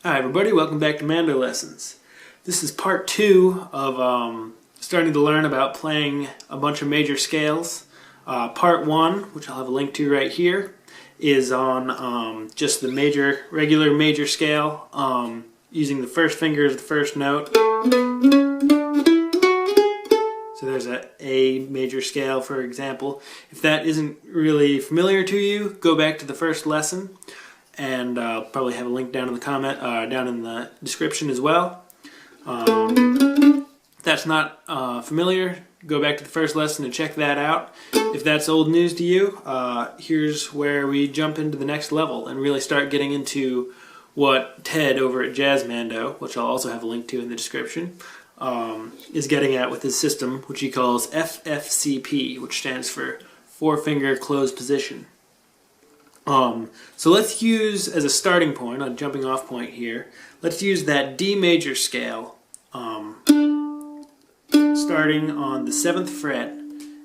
Hi everybody, welcome back to Mando Lessons. This is part 2 of starting to learn about playing a bunch of major scales. Part 1, which I'll have a link to right here, is on just the regular major scale, using the first finger as the first note. So there's a A major scale, for example. If that isn't really familiar to you, go back to the first lesson. And I'll probably have a link down in the down in the description as well. If that's not familiar, go back to the first lesson and check that out. If that's old news to you, here's where we jump into the next level and really start getting into what Ted over at Jazz Mando, which I'll also have a link to in the description, is getting at with his system, which he calls FFCP, which stands for 4-Finger Closed Position. So let's use, as a starting point, a jumping off point here, let's use that D major scale, starting on the 7th fret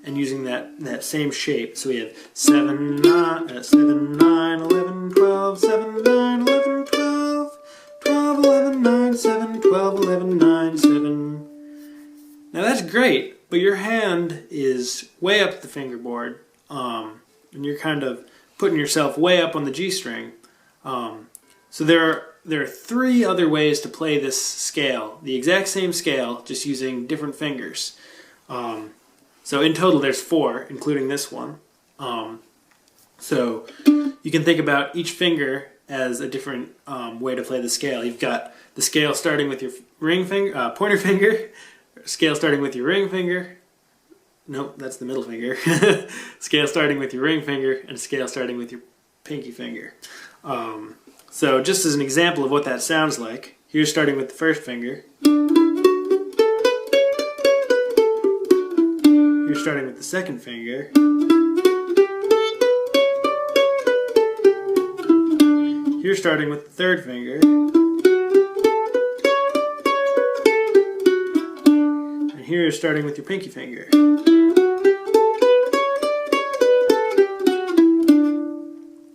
and using that same shape. So we have 7, 9, 7, 9, 11, 12, 7, 9, 11, 12, 12, 11, 9, 7, 12, 11, 9, 7. Now that's great, but your hand is way up the fingerboard, and you're kind of putting yourself way up on the G string. So there are 3 other ways to play this scale, the exact same scale, just using different fingers. So in total there's 4, including this one. So you can think about each finger as a different way to play the scale. You've got the scale starting with your pointer finger, scale starting with your ring finger. Nope, that's the middle finger. Scale starting with your ring finger and scale starting with your pinky finger. So just as an example of what that sounds like, here's starting with the first finger. Here's starting with the second finger. Here's starting with the third finger. And here's starting with your pinky finger.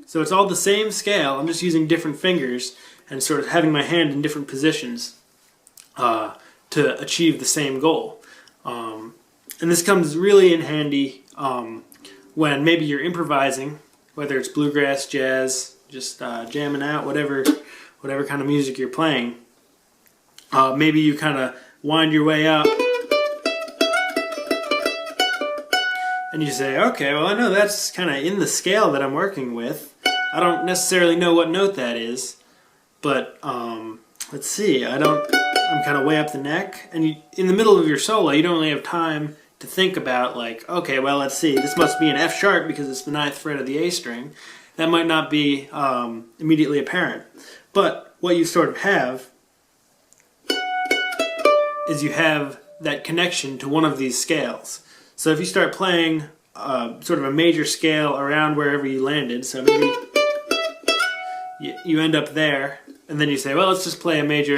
So it's all the same scale, I'm just using different fingers and sort of having my hand in different positions to achieve the same goal. And this comes really in handy when maybe you're improvising, whether it's bluegrass, jazz, just jamming out, whatever kind of music you're playing. Maybe you kind of wind your way up and you say, okay, well I know that's kind of in the scale that I'm working with. I don't necessarily know what note that is, but let's see, I'm kind of way up the neck, and in the middle of your solo you don't really have time to think about, like, okay, well let's see, this must be an F sharp because it's the 9th fret of the A string. That might not be immediately apparent, but what you sort of have is you have that connection to one of these scales. So if you start playing sort of a major scale around wherever you landed, so maybe you end up there, and then you say, well, let's just play a major.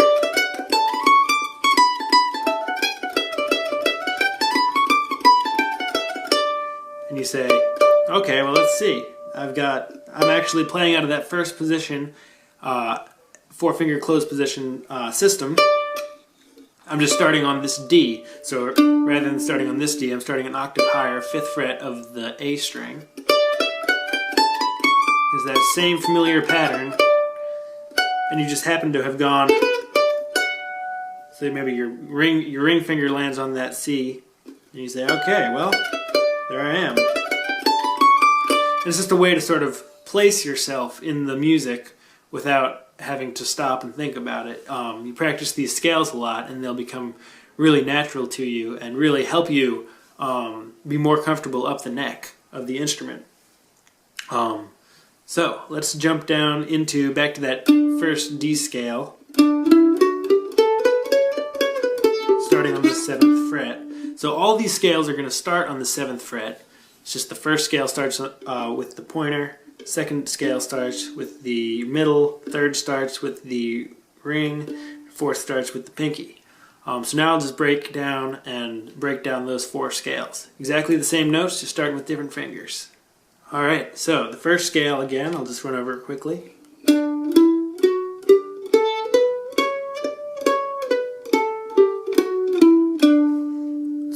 And you say, okay, well, let's see. I'm actually playing out of that first position, 4-finger closed position system. I'm just starting on this D. So rather than starting on this D, I'm starting an octave higher, 5th fret of the A string. Is that same familiar pattern, and you just happen to have gone, so maybe your ring finger lands on that C, and you say, okay, well, there I am. It's just a way to sort of place yourself in the music without having to stop and think about it. You practice these scales a lot, and they'll become really natural to you and really help you be more comfortable up the neck of the instrument. So let's jump down back to that first D scale, starting on the 7th fret. So all these scales are going to start on the 7th fret. It's just the first scale starts with the pointer, second scale starts with the middle, third starts with the ring, fourth starts with the pinky. So now I'll just break down those 4 scales. Exactly the same notes, just starting with different fingers. Alright, so the first scale again, I'll just run over it quickly.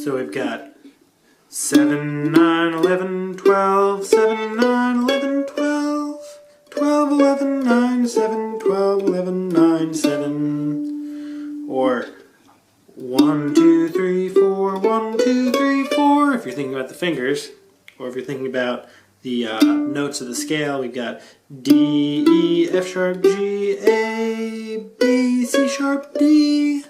So we've got 7, 9, 11, 12, 7, 9, 11, 12, 12, 11, 9, 7, 12, 11, 9, 7, or 1, 2, 3, 4, 1, 2, 3, 4, if you're thinking about the fingers, or if you're thinking about the notes of the scale, we've got D, E, F sharp, G, A, B, C sharp, D.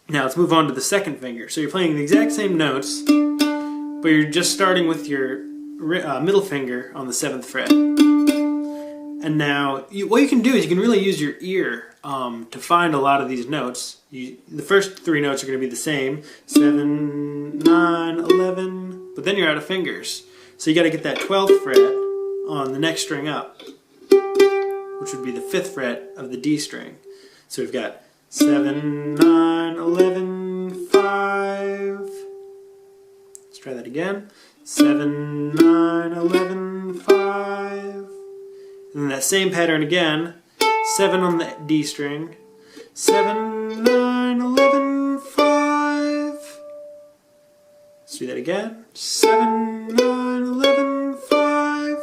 Now let's move on to the second finger. So you're playing the exact same notes, but you're just starting with your middle finger on the 7th fret. And now, what you can do is you can really use your ear to find a lot of these notes. The first 3 notes are going to be the same, 7, 9, 11, but then you're out of fingers. So you got to get that 12th fret on the next string up, which would be the 5th fret of the D string. So we've got 7, 9, 11, 5. Let's try that again. 7, 9, 11, 5. And then that same pattern again. 7 on the D string. 7, 9, 11, 5. Let's do that again. 7, 9, 11, 5.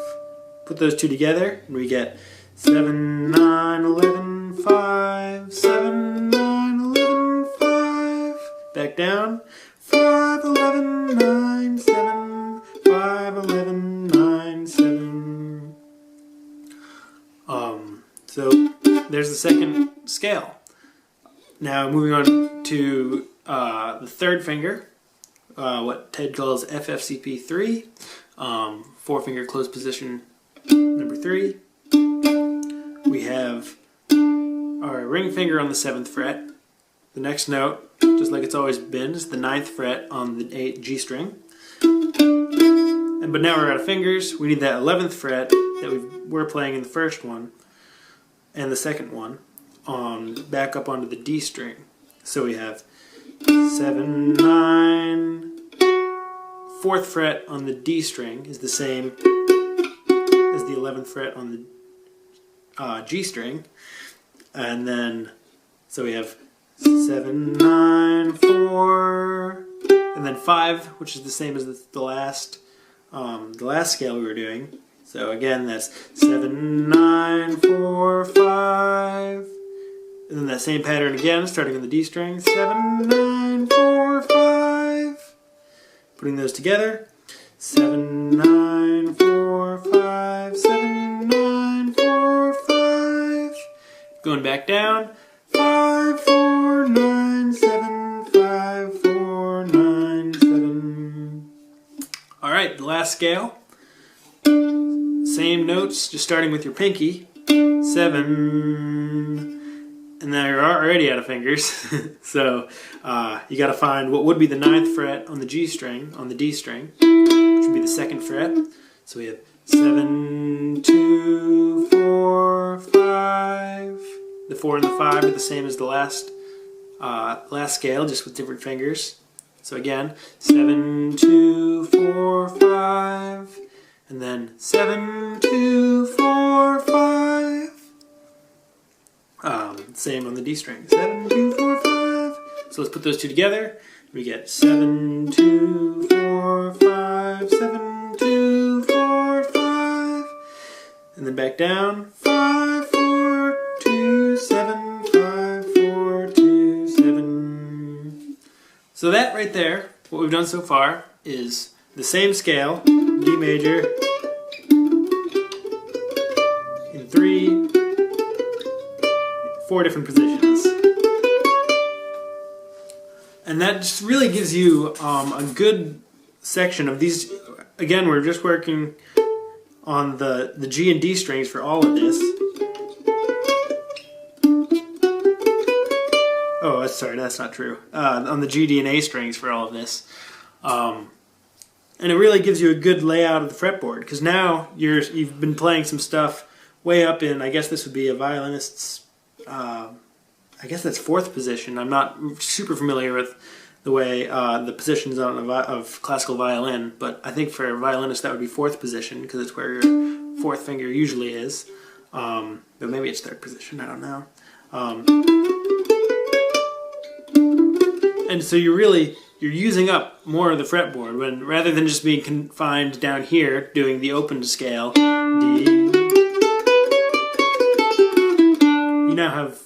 Put those two together and we get 7, 9, 11, 5. 7, 9, 11, 5. Back down. 5, 11, 9, 7. 5, 11, 9, 7. So there's the second scale. Now moving on to the third finger, what Ted calls FFCP3, 4-finger closed position number 3. We have our ring finger on the 7th fret. The next note, just like it's always been, is the 9th fret on the G string. But now we're out of fingers. We need that 11th fret that we were playing in the first one and the second one back up onto the D string. So we have 7, 9, 4th fret on the D string is the same as the 11th fret on the G string. And then, so we have 7, 9, 4, and then 5, which is the same as the last scale we were doing. So again, that's 7, 9, 4, 5. And then that same pattern again, starting on the D string. 7, 9, 4, 5. Putting those together. 7, 9, 4, 5. 7, 9, 4, 5. Going back down. 5, 4, 9, 7. 5, 4, 9, 7. Alright, the last scale. Same notes, just starting with your pinky. 7. And then you're already out of fingers. So you got to find what would be the 9th fret on the G string, on the D string, which would be the 2nd fret. So we have 7, 2, 4, 5. The 4 and the 5 are the same as the last scale, just with different fingers. So again, 7, 2, 4, 5. And then 7, 2, 4, 5. Same on the D string. 7, 2, 4, 5. So let's put those two together. We get 7, 2, 4, 5. 7, 2, 4, 5. And then back down. 5, 4, 2, 7. 5, 4, 2, 7. So that right there, what we've done so far, is the same scale, D major, in 4 different positions. And that just really gives you a good section of these. Again, we're just working on the G and D strings for all of this. Oh, sorry, that's not true. On the G, D, and A strings for all of this. And it really gives you a good layout of the fretboard, because now you've been playing some stuff way up in, I guess this would be a violinist's, I guess that's 4th position. I'm not super familiar with the way the positions of classical violin, but I think for a violinist that would be 4th position, because it's where your 4th finger usually is. But maybe it's 3rd position, I don't know. And so you're you're using up more of the fretboard when rather than just being confined down here doing the open scale D. You now have,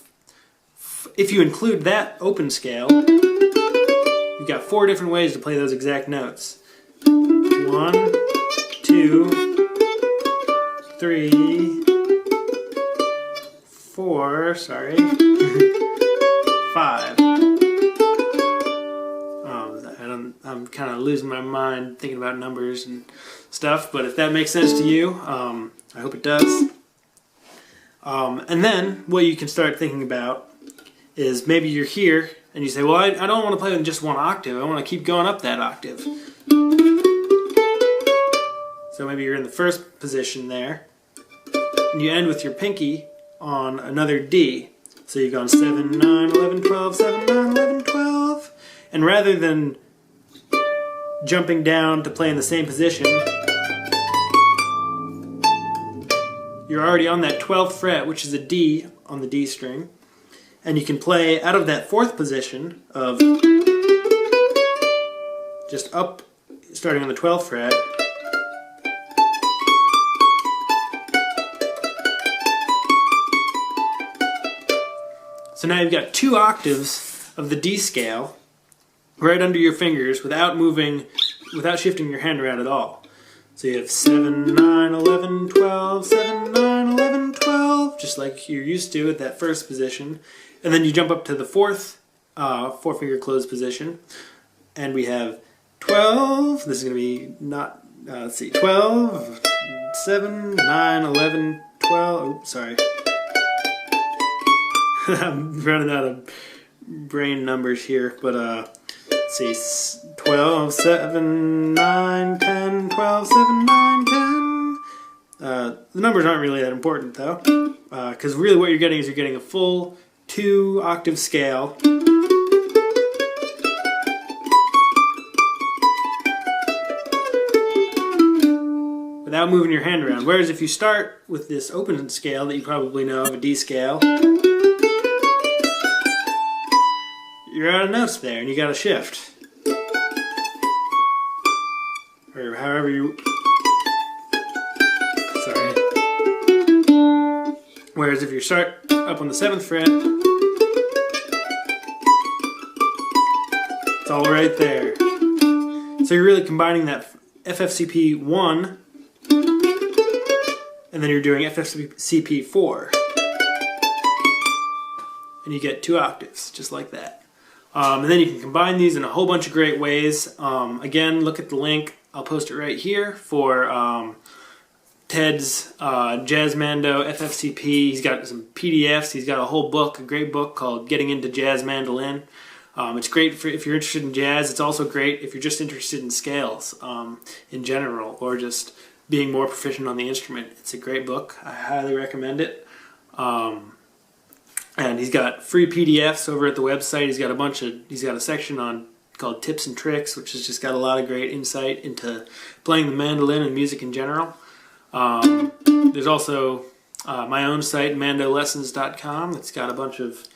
if you include that open scale, you've got 4 different ways to play those exact notes. 1, 2, 3, 4, sorry, 5. I'm kind of losing my mind thinking about numbers and stuff, but if that makes sense to you, I hope it does. And then what you can start thinking about is maybe you're here and you say, well, I don't want to play with just one octave. I want to keep going up that octave. So maybe you're in the first position there, and you end with your pinky on another D. So you've gone 7, 9, 11, 12, 7, 9, 11, 12. And rather than jumping down to play in the same position, you're already on that 12th fret, which is a D on the D string. And you can play out of that 4th position of just up, starting on the 12th fret, so now you've got 2 octaves of the D scale right under your fingers without shifting your hand around at all. So you have 7, 9, 11, 12, 7, 9, 11, 12, just like you're used to at that first position. And then you jump up to the 4th 4-finger closed position, and we have 12, this is going to be not, let's see, 12, 7, 9, 11, 12, oops, sorry. I'm running out of brain numbers here, but let's see, 12, 7, 9, 10, 12, 7, 9, 10. The numbers aren't really that important though, because really what you're getting is you're getting a full 2-octave scale. Without moving your hand around. Whereas if you start with this open scale that you probably know of, a D scale, you're out of notes there and you got to shift. Or however you... Sorry. Whereas if you start up on the 7th fret, it's all right there. So you're really combining that FFCP 1 and then you're doing FFCP 4. And you get 2 octaves, just like that. And then you can combine these in a whole bunch of great ways. Again, look at the link. I'll post it right here for Ted's Jazzmando FFCP. He's got some PDFs. He's got a whole book, a great book called Getting into Jazz Mandolin. It's great for if you're interested in jazz. It's also great if you're just interested in scales in general, or just being more proficient on the instrument. It's a great book. I highly recommend it. And he's got free PDFs over at the website. He's got a section called Tips and Tricks, which has just got a lot of great insight into playing the mandolin and music in general. There's also my own site, mandolessons.com. It's got a bunch of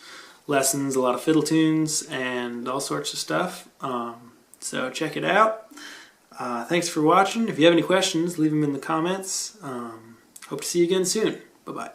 lessons, a lot of fiddle tunes, and all sorts of stuff. So check it out. Thanks for watching. If you have any questions, leave them in the comments. Hope to see you again soon. Bye-bye.